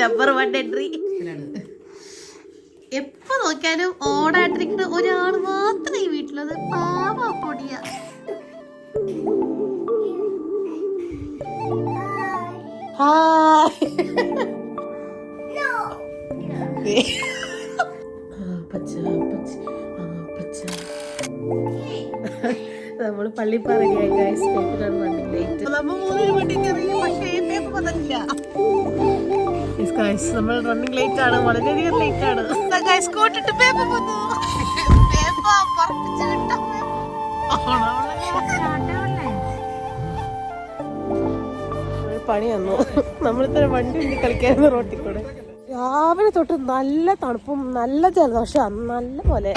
Number 1 entry. എപ്പോ നോക്കിയാലും ഓടായിട്ടിരിക്കുന്ന ഒരാൾ മാത്രമേ ഈ വീട്ടിലത്. പാവ പൊടിയ. നമ്മള് പള്ളിപ്പാറ റണ്ണിങ് ലേറ്റ്. നമ്മൾ 3 മണിക്ക് ഇറങ്ങി, പക്ഷേ പേപ്പർ വന്നിട്ടില്ല. നമ്മൾ റണ്ണിങ് ലേറ്റ് ആണ്, വളരെയധികം ലേറ്റ് ആണ്. കോട്ടിട്ട് പേപ്പർ വന്നു. പണി വന്നു. നമ്മളിത്ര വണ്ടി ഉണ്ടി കളിക്കായിരുന്നു റോട്ടിൽ കൂടെ. രാവിലെ തൊട്ട് നല്ല തണുപ്പും നല്ല ജലദോഷം നല്ല പോലെ.